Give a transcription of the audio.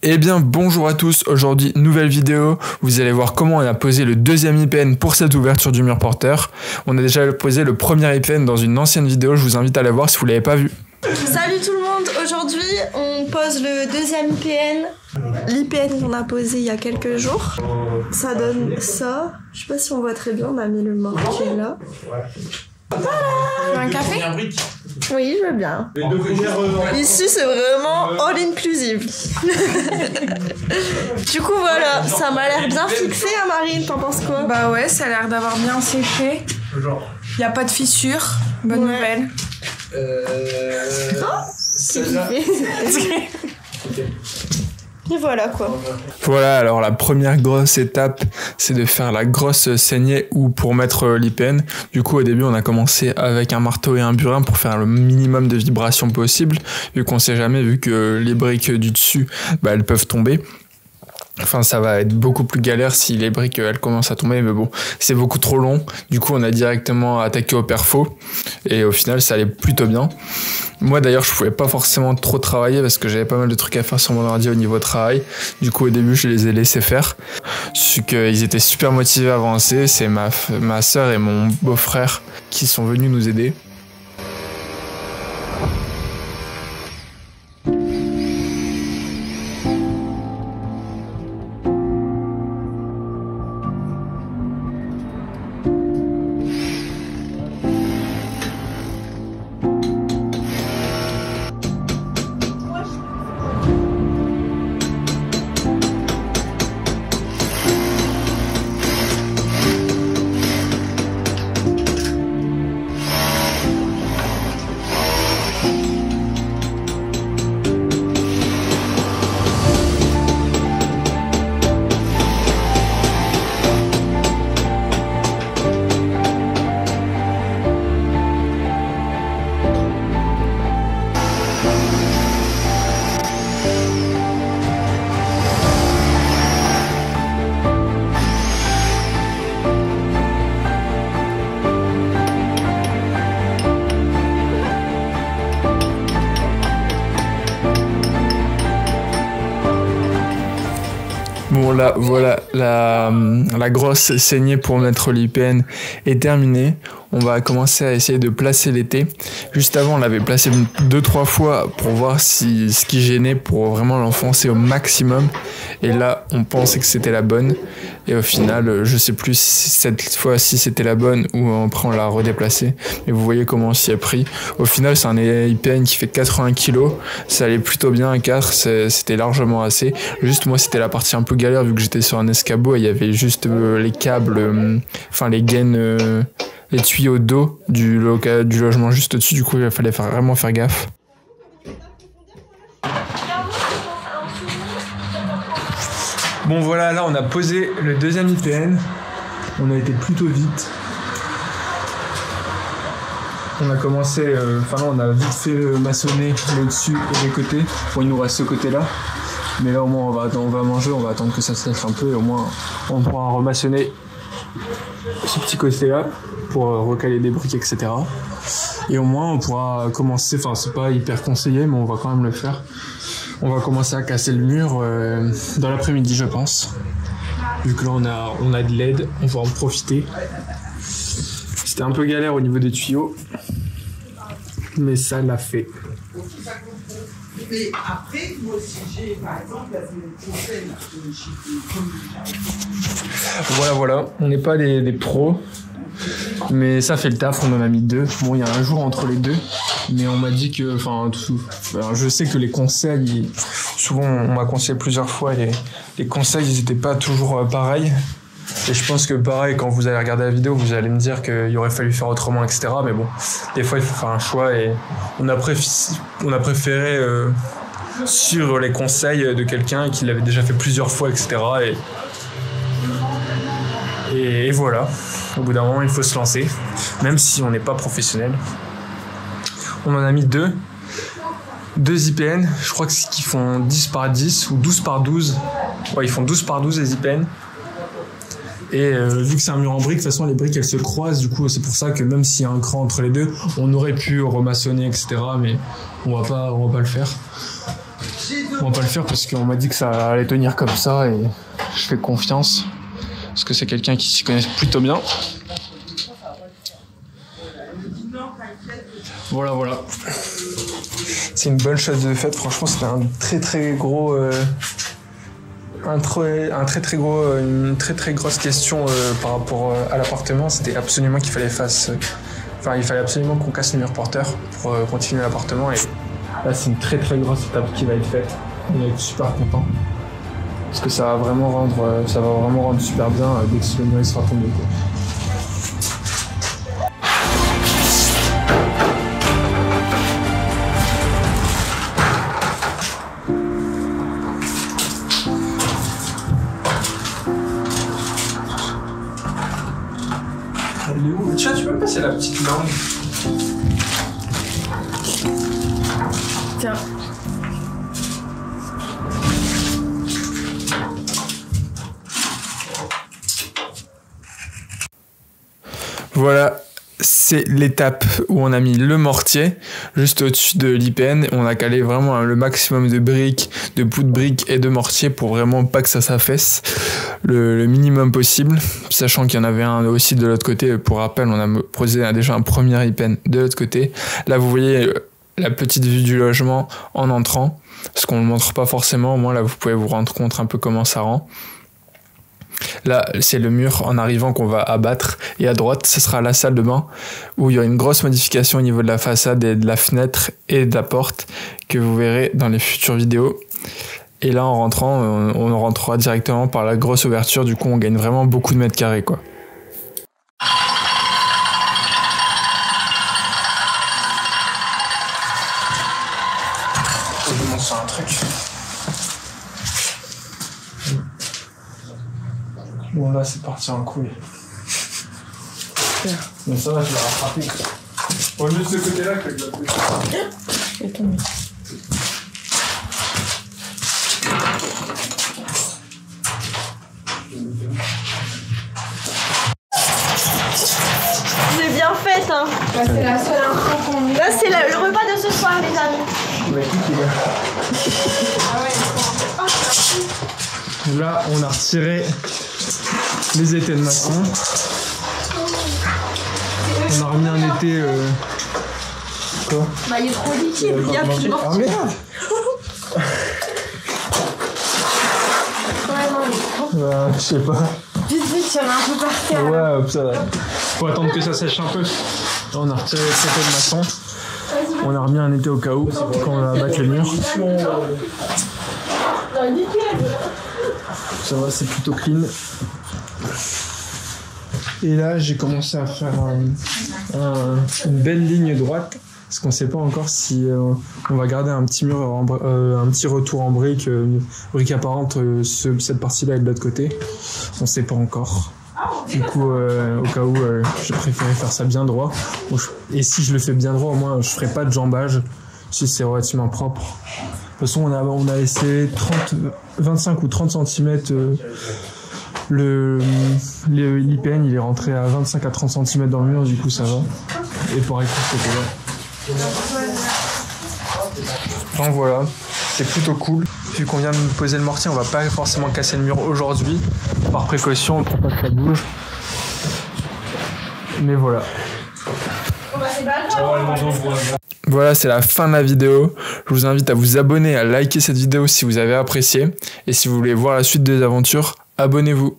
Eh bien bonjour à tous, aujourd'hui nouvelle vidéo, vous allez voir comment on a posé le deuxième IPN pour cette ouverture du mur porteur. On a déjà posé le premier IPN dans une ancienne vidéo, je vous invite à la voir si vous ne l'avez pas vu. Salut tout le monde, aujourd'hui on pose le deuxième IPN, l'IPN qu'on a posé il y a quelques jours. Ça donne ça, je sais pas si on voit très bien, on a mis le mort qui est là. Voilà. Tu veux un café? Oui, je veux bien. Ici, c'est vraiment all inclusive. Du coup, voilà, ça m'a l'air bien fixé, hein, Marine, t'en penses quoi? Bah ouais, ça a l'air d'avoir bien séché. Y a pas de fissures, bonne nouvelle. C'est kiffé. Et voilà quoi. Voilà, alors la première grosse étape, c'est de faire la grosse saignée ou pour mettre l'IPN. Du coup, au début, on a commencé avec un marteau et un burin pour faire le minimum de vibrations possible, vu qu'on sait jamais, vu que les briques du dessus, elles peuvent tomber. Enfin, ça va être beaucoup plus galère si les briques elles commencent à tomber, mais bon, c'est beaucoup trop long. Du coup, on a directement attaqué au perfo et au final, ça allait plutôt bien. Moi d'ailleurs, je pouvais pas forcément trop travailler parce que j'avais pas mal de trucs à faire sur mon ordi au niveau travail. Du coup, au début, je les ai laissés faire. Je suis qu'ils étaient super motivés à avancer. C'est ma sœur et mon beau-frère qui sont venus nous aider. Bon là, voilà, la grosse saignée pour mettre l'IPN est terminée. On va commencer à essayer de placer l'été. Juste avant, on l'avait placé 2-3 fois pour voir si ce qui gênait pour vraiment l'enfoncer au maximum. Et là, on pensait que c'était la bonne. Et au final, je sais plus si cette fois-ci c'était la bonne ou après on l'a redéplacée. Mais vous voyez comment on s'y est pris. Au final, c'est un IPN qui fait 80 kg. Ça allait plutôt bien à 4, c'était largement assez. Juste moi, c'était la partie un peu galère vu que j'étais sur un escabeau et il y avait juste les câbles, enfin les gaines... les tuyaux d'eau du logement juste au-dessus, du coup il fallait vraiment faire gaffe. Bon voilà, là on a posé le deuxième IPN, on a été plutôt vite. On a commencé, là on a vite fait maçonner le dessus et les côtés, bon il nous reste ce côté là. Mais là au moins on va manger, on va attendre que ça se sèche un peu et au moins on pourra remaçonner ce petit côté là pour recaler des briques, etc. Et au moins on pourra commencer, enfin c'est pas hyper conseillé mais on va quand même le faire. On va commencer à casser le mur dans l'après-midi je pense. Vu que là on a de l'aide, on va en profiter. C'était un peu galère au niveau des tuyaux, mais ça l'a fait. Et après, moi aussi j'ai par exemple la prochaine. Voilà, on n'est pas des pros, mais ça fait le taf, on en a mis 2. Bon, il y a un jour entre les deux, mais on m'a dit que, je sais que les conseils, souvent on m'a conseillé plusieurs fois, les conseils ils n'étaient pas toujours pareils. Et je pense que pareil, quand vous allez regarder la vidéo, vous allez me dire qu'il aurait fallu faire autrement, etc. Mais bon, des fois il faut faire un choix et on a préféré suivre les conseils de quelqu'un qui l'avait déjà fait plusieurs fois, etc. Et voilà, au bout d'un moment il faut se lancer, même si on n'est pas professionnel. On en a mis 2 IPN, je crois qu'ils font 10 par 10 ou 12 par 12. Ouais, ils font 12 par 12 les IPN. Et vu que c'est un mur en briques, de toute façon les briques elles se croisent, du coup c'est pour ça que même s'il y a un cran entre les deux, on aurait pu remaçonner, etc. Mais on va pas le faire. On va pas le faire parce qu'on m'a dit que ça allait tenir comme ça et je fais confiance. Parce que c'est quelqu'un qui s'y connaît plutôt bien. Voilà, voilà. C'est une bonne chose de fait. Franchement, c'était un très gros... une très grosse question par rapport à l'appartement. C'était absolument qu'il fallait il fallait absolument qu'on casse le mur porteur pour continuer l'appartement. Et là, c'est une très grosse étape qui va être faite. On est super content parce que ça va vraiment rendre super bien dès que le mur sera tombé. Elle est où? Tiens, tu peux me passer la petite langue? Tiens. Voilà, c'est l'étape où on a mis le mortier juste au-dessus de l'IPN. On a calé vraiment le maximum de briques, de bouts de briques et de mortier pour vraiment pas que ça s'affaisse le minimum possible, sachant qu'il y en avait un aussi de l'autre côté. Pour rappel, on a posé déjà un premier IPN de l'autre côté. Là, vous voyez la petite vue du logement en entrant, parce qu'on ne le montre pas forcément. Au moins, là, vous pouvez vous rendre compte un peu comment ça rend. Là, c'est le mur en arrivant qu'on va abattre. Et à droite, ce sera la salle de bain où il y aura une grosse modification au niveau de la façade et de la fenêtre et de la porte que vous verrez dans les futures vidéos. Et là, en rentrant, on rentrera directement par la grosse ouverture. Du coup, on gagne vraiment beaucoup de mètres carrés, quoi. Je vous montre sur un truc. Bon, là, c'est parti en couille. Mais ça va, je vais rattraper. Bon, juste ce côté-là que je dois plus. Je vais tomber. C'est bien fait, hein. Là, c'est la seule info qu'on... Là, c'est le repas de ce soir, les amis. Bah, écoute, il est là. Là, on a retiré les étais de maçon. On a remis un été. Quoi? Bah, il est trop liquide, il y a plus de mortier. Ah merde! Ouais, non, Je sais pas. Vite, il y en a un peu par terre. Ouais, ça va. Faut attendre que ça sèche un peu. Là, on a retiré les étais de maçon. On a remis un été au cas où, quand on va abattre le mur. Ça va, c'est plutôt clean. Et là, j'ai commencé à faire une belle ligne droite. Parce qu'on ne sait pas encore si on va garder un petit mur, un petit retour en briques, briques apparentes, cette partie-là et de l'autre côté. On ne sait pas encore. Du coup, au cas où, je préférais faire ça bien droit. Et si je le fais bien droit, au moins, je ne ferai pas de jambage. Si c'est relativement propre. De toute façon, on a laissé 25 ou 30 cm. L'IPN, il est rentré à 25 à 30 cm dans le mur, du coup, ça va. Et pareil pour ce côté-là. Donc voilà, c'est plutôt cool. Vu qu'on vient de poser le mortier, on va pas forcément casser le mur aujourd'hui. Par précaution, pour pas que ça bouge. Mais voilà. Voilà, c'est la fin de la vidéo. Je vous invite à vous abonner, à liker cette vidéo si vous avez apprécié. Et si vous voulez voir la suite des aventures, abonnez-vous.